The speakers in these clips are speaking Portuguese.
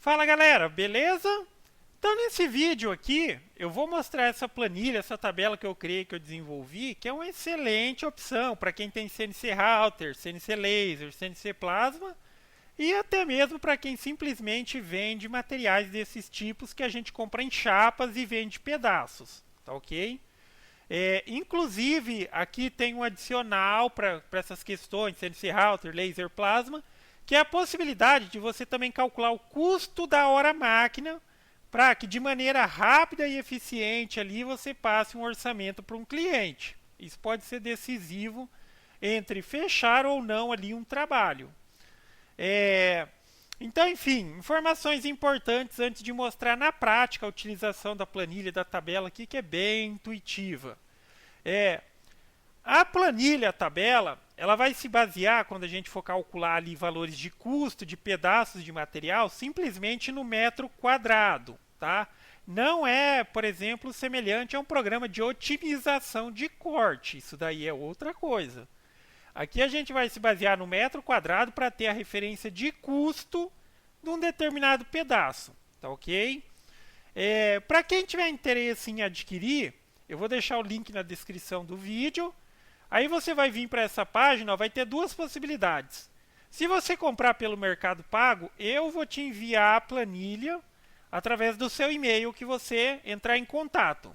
Fala galera, beleza? Então nesse vídeo aqui eu vou mostrar essa planilha, essa tabela que eu criei, que eu desenvolvi, que é uma excelente opção para quem tem CNC Router, CNC Laser, CNC Plasma e até mesmo para quem simplesmente vende materiais desses tipos que a gente compra em chapas e vende pedaços, tá ok? Inclusive aqui tem um adicional para essas questões, CNC Router, Laser, Plasma, que é a possibilidade de você também calcular o custo da hora máquina para que de maneira rápida e eficiente ali você passe um orçamento para um cliente. Isso pode ser decisivo entre fechar ou não ali um trabalho. Então, enfim, informações importantes antes de mostrar na prática a utilização da planilha da tabela aqui, que é bem intuitiva. A planilha, a tabela, ela vai se basear, quando a gente for calcular ali valores de custo de pedaços de material, simplesmente no metro quadrado, tá? Não é, por exemplo, semelhante a um programa de otimização de corte. Isso daí é outra coisa. Aqui a gente vai se basear no metro quadrado para ter a referência de custo de um determinado pedaço, tá ok? Para quem tiver interesse em adquirir, eu vou deixar o link na descrição do vídeo. Aí você vai vir para essa página, vai ter duas possibilidades. Se você comprar pelo Mercado Pago, eu vou te enviar a planilha através do seu e-mail que você entrar em contato.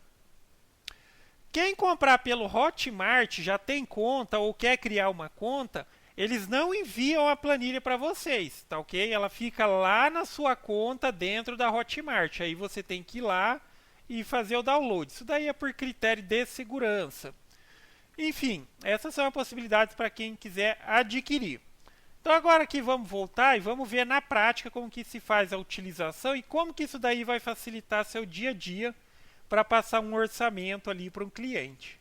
Quem comprar pelo Hotmart, já tem conta ou quer criar uma conta, eles não enviam a planilha para vocês, tá ok? Ela fica lá na sua conta dentro da Hotmart. Aí você tem que ir lá e fazer o download. Isso daí é por critério de segurança. Enfim, essas são as possibilidades para quem quiser adquirir. Então agora aqui vamos voltar e vamos ver na prática como que se faz a utilização e como que isso daí vai facilitar seu dia a dia para passar um orçamento ali para um cliente.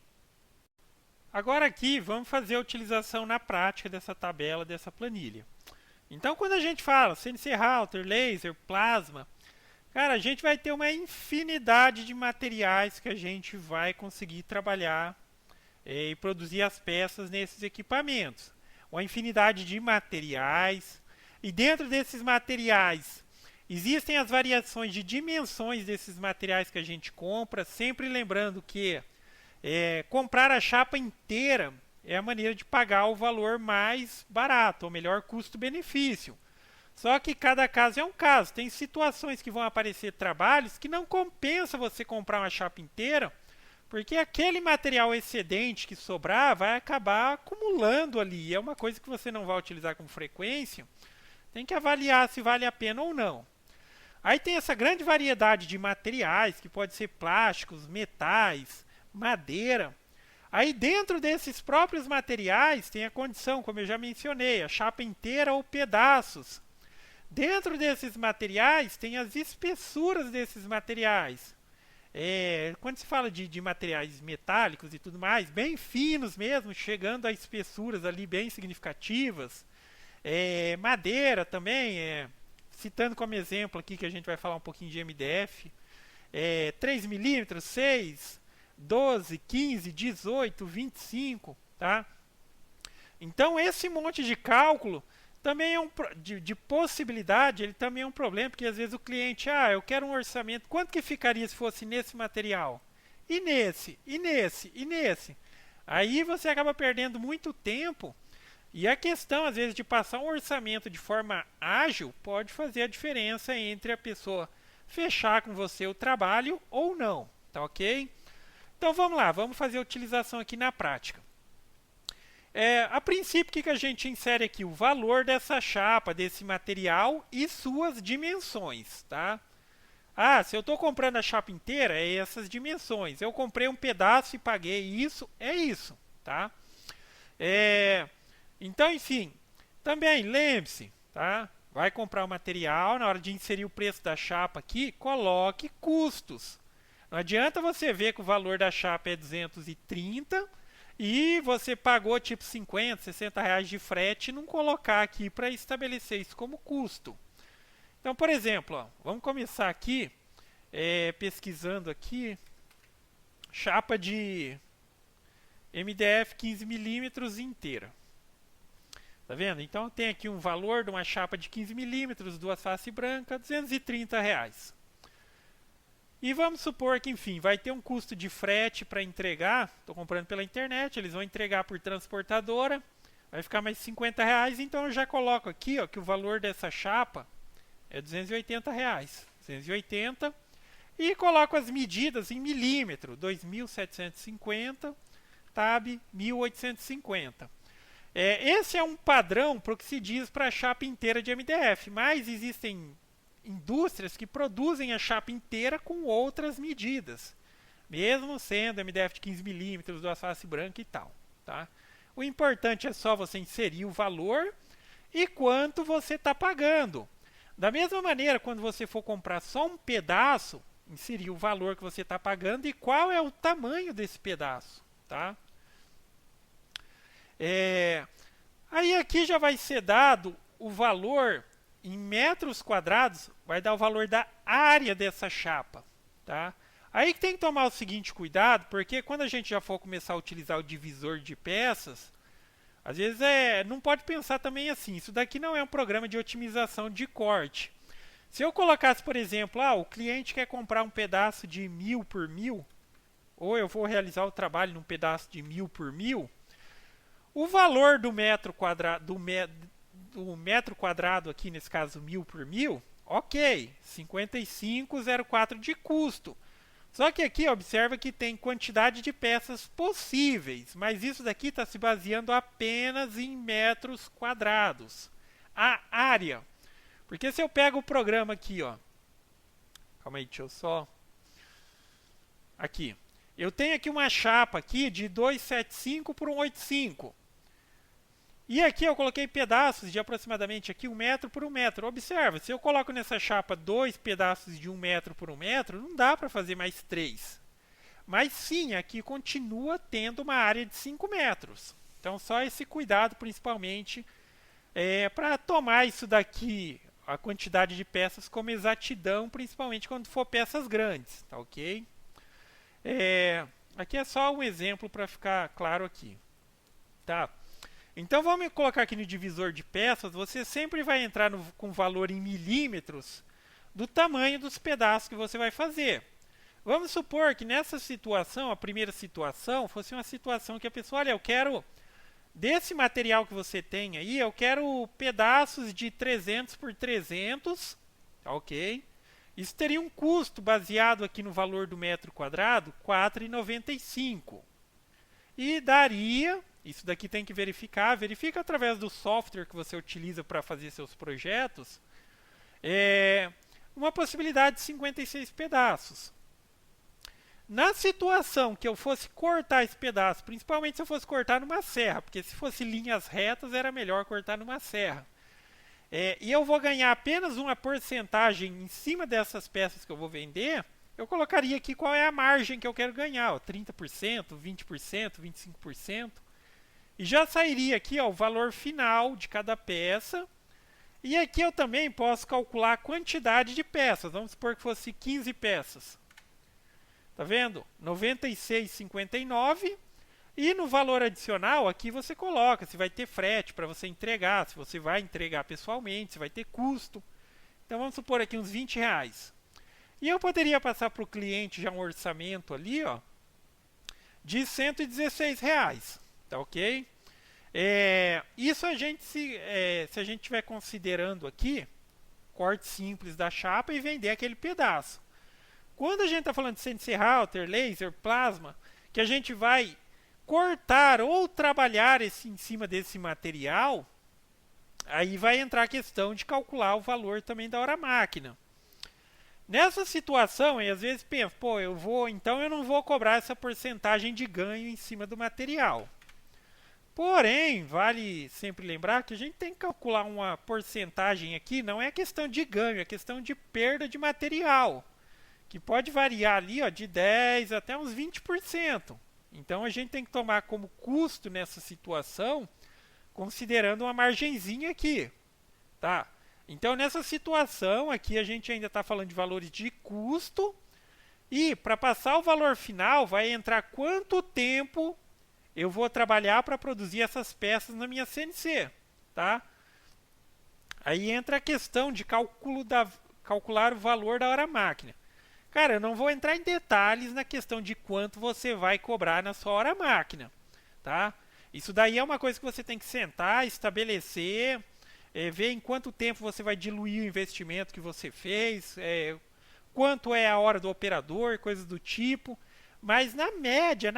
Agora aqui vamos fazer a utilização na prática dessa tabela, dessa planilha. Então quando a gente fala CNC Router, Laser, Plasma, cara, a gente vai ter uma infinidade de materiais que a gente vai conseguir trabalhar e produzir as peças nesses equipamentos. Uma infinidade de materiais. E dentro desses materiais existem as variações de dimensões desses materiais que a gente compra. Sempre lembrando que comprar a chapa inteira é a maneira de pagar o valor mais barato, ou melhor, custo-benefício. Só que cada caso é um caso. Tem situações que vão aparecer trabalhos que não compensa você comprar uma chapa inteira, porque aquele material excedente que sobrar vai acabar acumulando ali. É uma coisa que você não vai utilizar com frequência. Tem que avaliar se vale a pena ou não. Aí tem essa grande variedade de materiais, que pode ser plásticos, metais, madeira. Aí dentro desses próprios materiais tem a condição, como eu já mencionei, a chapa inteira ou pedaços. Dentro desses materiais tem as espessuras desses materiais. Quando se fala de materiais metálicos e tudo mais, bem finos mesmo, chegando a espessuras ali bem significativas. Madeira também, citando como exemplo aqui que a gente vai falar um pouquinho de MDF, 3 milímetros, 6, 12, 15, 18, 25, tá? Então esse monte de cálculo também é de possibilidade, ele também é um problema, porque às vezes o cliente, eu quero um orçamento, quanto que ficaria se fosse nesse material? E nesse, e nesse, e nesse? Aí você acaba perdendo muito tempo, e a questão, às vezes, de passar um orçamento de forma ágil pode fazer a diferença entre a pessoa fechar com você o trabalho ou não, tá ok? Então vamos lá, vamos fazer a utilização aqui na prática. A princípio, o que a gente insere aqui? O valor dessa chapa, desse material e suas dimensões, tá? Se eu estou comprando a chapa inteira, é essas dimensões. Eu comprei um pedaço e paguei isso, é isso, tá? Então, enfim, também lembre-se, tá? Vai comprar o material, na hora de inserir o preço da chapa aqui, coloque custos. Não adianta você ver que o valor da chapa é 230 e você pagou tipo 50, 60 reais de frete e não colocar aqui para estabelecer isso como custo. Então, por exemplo, vamos começar aqui pesquisando aqui chapa de MDF 15 milímetros inteira. Tá vendo? Então tem aqui um valor de uma chapa de 15 milímetros, duas faces brancas, R$ 230. E vamos supor que, enfim, vai ter um custo de frete para entregar. Estou comprando pela internet, eles vão entregar por transportadora. Vai ficar mais R$ 50, então eu já coloco aqui ó, que o valor dessa chapa é R$ 280. 280. E coloco as medidas em milímetro. 2.750, tab 1.850. Esse é um padrão para o que se diz para a chapa inteira de MDF, mas existem indústrias que produzem a chapa inteira com outras medidas, mesmo sendo MDF de 15 milímetros, duas faces brancas e tal. Tá? O importante é só você inserir o valor e quanto você está pagando. Da mesma maneira, quando você for comprar só um pedaço, inserir o valor que você está pagando e qual é o tamanho desse pedaço. Tá? Aí aqui já vai ser dado o valor em metros quadrados, vai dar o valor da área dessa chapa. Tá? Aí que tem que tomar o seguinte cuidado, porque quando a gente já for começar a utilizar o divisor de peças, às vezes não pode pensar também assim, isso daqui não é um programa de otimização de corte. Se eu colocasse, por exemplo, o cliente quer comprar um pedaço de 1000 por 1000, ou eu vou realizar o trabalho num pedaço de 1000 por 1000, o valor do metro quadrado aqui, nesse caso 1000 por 1000, ok, 55,04 de custo. Só que aqui observa que tem quantidade de peças possíveis, mas isso daqui está se baseando apenas em metros quadrados. A área. Porque se eu pego o programa aqui, ó. Calma aí, deixa eu só. Aqui. Eu tenho aqui uma chapa aqui de 275 por 185. E aqui eu coloquei pedaços de aproximadamente aqui 1 metro por 1 metro. Observa, se eu coloco nessa chapa 2 pedaços de 1 metro por 1 metro, não dá para fazer mais 3. Mas sim, aqui continua tendo uma área de 5 metros. Então só esse cuidado principalmente para tomar isso daqui, a quantidade de peças como exatidão, principalmente quando for peças grandes, tá ok? Aqui é só um exemplo para ficar claro aqui, tá? Então vamos colocar aqui no divisor de peças, você sempre vai entrar com valor em milímetros do tamanho dos pedaços que você vai fazer. Vamos supor que nessa situação, a primeira situação, fosse uma situação que a pessoa, olha, eu quero, desse material que você tem aí, eu quero pedaços de 300 por 300, tá ok? Isso teria um custo baseado aqui no valor do metro quadrado, R$ 4,95. E daria... Isso daqui tem que verificar. Verifica através do software que você utiliza para fazer seus projetos. Uma possibilidade de 56 pedaços. Na situação que eu fosse cortar esse pedaço, principalmente se eu fosse cortar numa serra, porque se fosse linhas retas era melhor cortar numa serra. E eu vou ganhar apenas uma porcentagem em cima dessas peças que eu vou vender, eu colocaria aqui qual é a margem que eu quero ganhar. 30%, 20%, 25%. E já sairia aqui o valor final de cada peça. E aqui eu também posso calcular a quantidade de peças. Vamos supor que fosse 15 peças. Tá vendo? R$ 96,59. E no valor adicional, aqui você coloca se vai ter frete para você entregar, se você vai entregar pessoalmente, se vai ter custo. Então vamos supor aqui uns R$ 20. E eu poderia passar para o cliente já um orçamento ali, ó, de R$ 116. Tá ok? Isso a gente, se a gente estiver considerando aqui, corte simples da chapa e vender aquele pedaço. Quando a gente está falando de CNC router, laser, plasma, que a gente vai cortar ou trabalhar em cima desse material, aí vai entrar a questão de calcular o valor também da hora máquina. Nessa situação, e às vezes pensa, então eu não vou cobrar essa porcentagem de ganho em cima do material. Porém, vale sempre lembrar que a gente tem que calcular uma porcentagem aqui, não é questão de ganho, é questão de perda de material, que pode variar ali de 10% até uns 20%. Então a gente tem que tomar como custo nessa situação, considerando uma margenzinha aqui. Tá? Então nessa situação aqui a gente ainda está falando de valores de custo, e para passar o valor final vai entrar quanto tempo eu vou trabalhar para produzir essas peças na minha CNC. tá? Aí entra a questão de calcular o valor da hora máquina. Cara, eu não vou entrar em detalhes na questão de quanto você vai cobrar na sua hora máquina, tá? Isso daí é uma coisa que você tem que sentar, estabelecer, ver em quanto tempo você vai diluir o investimento que você fez, quanto é a hora do operador, coisas do tipo. Mas na média,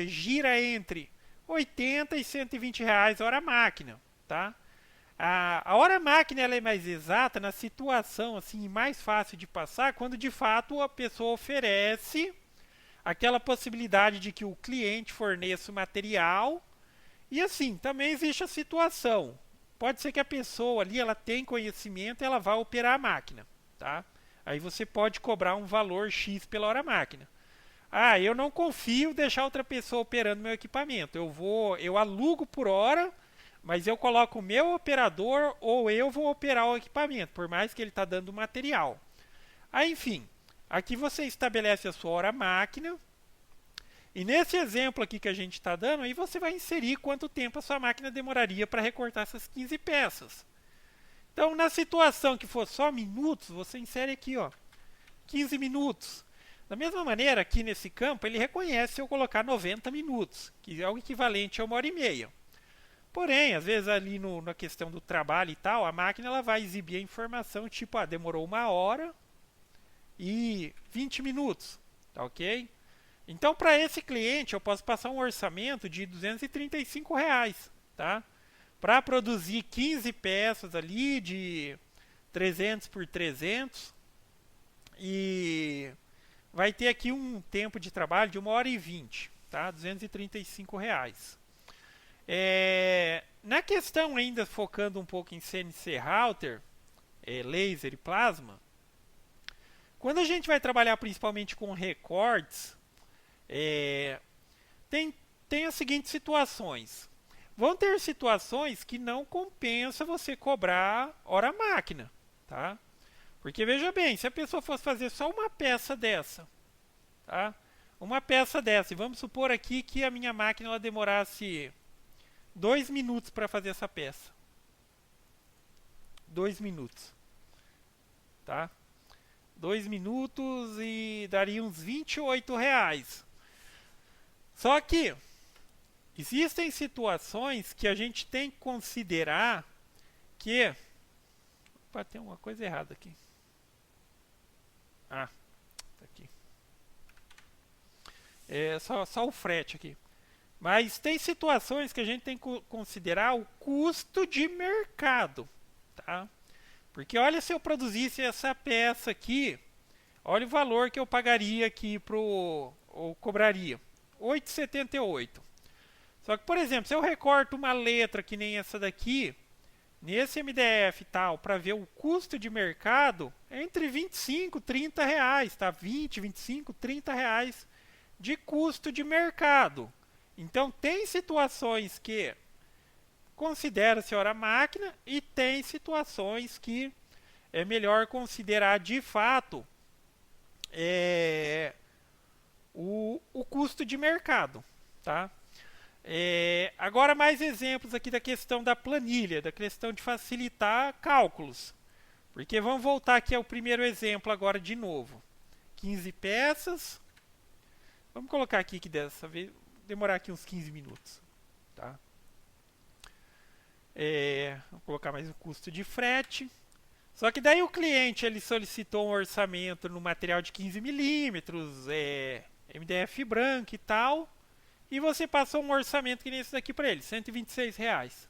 gira entre 80 e 120 reais a hora máquina, tá? A hora máquina ela é mais exata na situação assim mais fácil de passar quando de fato a pessoa oferece aquela possibilidade de que o cliente forneça o material. E assim, também existe a situação. Pode ser que a pessoa ali ela tem conhecimento e ela vai operar a máquina, tá? Aí você pode cobrar um valor X pela hora máquina. Ah, eu não confio deixar outra pessoa operando meu equipamento. Eu alugo por hora, mas eu coloco o meu operador ou eu vou operar o equipamento, por mais que ele está dando material. Aí, enfim, aqui você estabelece a sua hora máquina. E nesse exemplo aqui que a gente está dando, aí você vai inserir quanto tempo a sua máquina demoraria para recortar essas 15 peças. Então, na situação que for só minutos, você insere aqui, ó, 15 minutos. Da mesma maneira, aqui nesse campo, ele reconhece se eu colocar 90 minutos, que é o equivalente a 1h30. Porém, às vezes ali na questão do trabalho e tal, a máquina ela vai exibir a informação tipo, demorou 1 hora e 20 minutos, tá ok? Então, para esse cliente, eu posso passar um orçamento de R$ 235, tá? Para produzir 15 peças ali de 300 por 300 e vai ter aqui um tempo de trabalho de 1h20, tá? R$ 235. Na questão ainda focando um pouco em CNC router, laser e plasma, quando a gente vai trabalhar principalmente com recortes, tem as seguintes situações. Vão ter situações que não compensa você cobrar hora máquina, tá? Porque veja bem, se a pessoa fosse fazer só uma peça dessa, tá? Uma peça dessa, e vamos supor aqui que a minha máquina ela demorasse 2 minutos para fazer essa peça. 2 minutos, tá? 2 minutos e daria uns R$ 28. Só que existem situações que a gente tem que considerar que... Opa, tem uma coisa errada aqui. Tá aqui. Só o frete aqui. Mas tem situações que a gente tem que considerar o custo de mercado, tá? Porque olha, se eu produzisse essa peça aqui, olha o valor que eu pagaria aqui ou cobraria. R$ 8,78. Só que, por exemplo, se eu recorto uma letra que nem essa daqui, nesse MDF e tal, para ver o custo de mercado, é entre 25 e 30 reais, tá? 20, 25, 30 reais de custo de mercado. Então, tem situações que considera-se hora máquina e tem situações que é melhor considerar de fato o custo de mercado, tá? Agora mais exemplos aqui da questão da planilha, da questão de facilitar cálculos. Porque vamos voltar aqui ao primeiro exemplo agora de novo. 15 peças. Vamos colocar aqui que dessa vez demorar aqui uns 15 minutos, tá? Vou colocar mais o custo de frete. Só que daí o cliente ele solicitou um orçamento no material de 15 milímetros, MDF branco e tal, e você passou um orçamento que nem esse daqui para ele, R$ 126.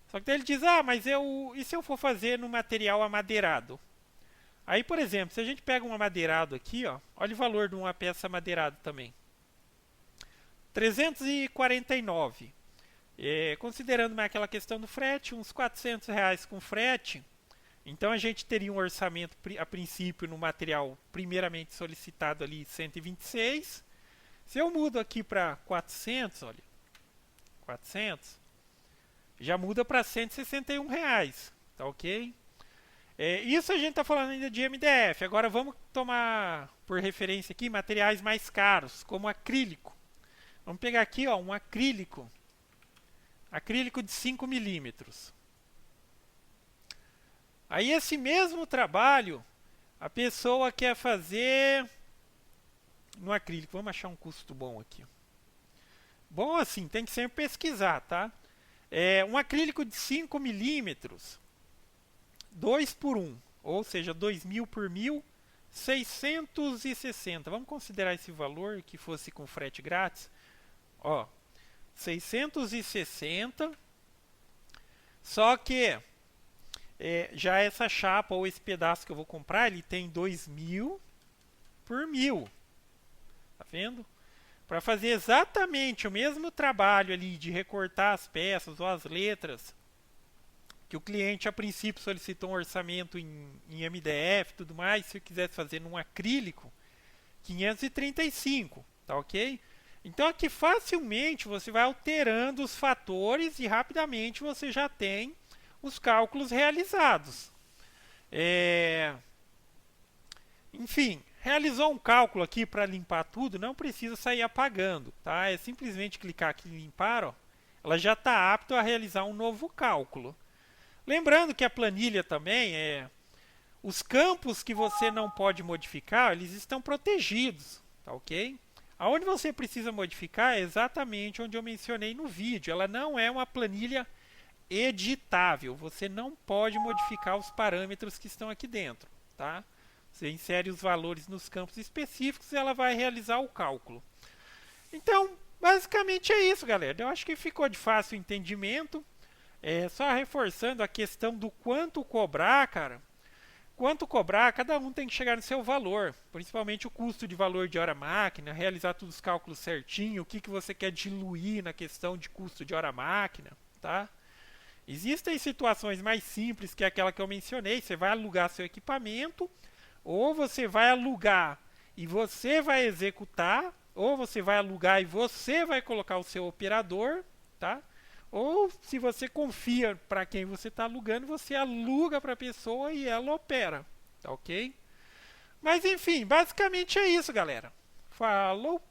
Só que daí ele diz, mas e se eu for fazer no material amadeirado? Aí, por exemplo, se a gente pega um amadeirado aqui, ó, olha o valor de uma peça amadeirada também. R$ 349. Considerando mais aquela questão do frete, uns R$ 400 com frete. Então a gente teria um orçamento a princípio no material primeiramente solicitado ali 126. Se eu mudo aqui para 400, olha, 400, já muda para R$ 161, tá ok? Isso a gente está falando ainda de MDF. Agora vamos tomar por referência aqui materiais mais caros, como acrílico. Vamos pegar aqui, ó, um acrílico de 5 milímetros, Aí esse mesmo trabalho, a pessoa quer fazer no acrílico. Vamos achar um custo bom aqui. Bom assim, tem que sempre pesquisar, tá? Um acrílico de 5 milímetros, 2 por 1, ou seja, 2.000 por 1.000, 660. Vamos considerar esse valor que fosse com frete grátis. Ó, 660. Só que já essa chapa ou esse pedaço que eu vou comprar, ele tem 2.000 por 1.000. Tá vendo? Para fazer exatamente o mesmo trabalho ali de recortar as peças ou as letras, que o cliente a princípio solicitou um orçamento em MDF e tudo mais, se eu quisesse fazer num acrílico, 535, tá ok? Então aqui facilmente você vai alterando os fatores e rapidamente você já tem os cálculos realizados. Enfim, realizou um cálculo aqui para limpar tudo, não precisa sair apagando, tá? É simplesmente clicar aqui em limpar, ó, ela já está apta a realizar um novo cálculo. Lembrando que a planilha também os campos que você não pode modificar, eles estão protegidos, tá ok? Aonde você precisa modificar é exatamente onde eu mencionei no vídeo. Ela não é uma planilha editável. Você não pode modificar os parâmetros que estão aqui dentro, tá? Você insere os valores nos campos específicos e ela vai realizar o cálculo. Então, basicamente é isso, galera. Eu acho que ficou de fácil entendimento. Só reforçando a questão do quanto cobrar, cara. Quanto cobrar, cada um tem que chegar no seu valor. Principalmente o custo de valor de hora-máquina, realizar todos os cálculos certinho, o que você quer diluir na questão de custo de hora-máquina, tá? Existem situações mais simples, que é aquela que eu mencionei. Você vai alugar seu equipamento, ou você vai alugar e você vai executar, ou você vai alugar e você vai colocar o seu operador, tá? Ou se você confia para quem você está alugando, você aluga para a pessoa e ela opera, tá ok? Mas enfim, basicamente é isso, galera. Falou!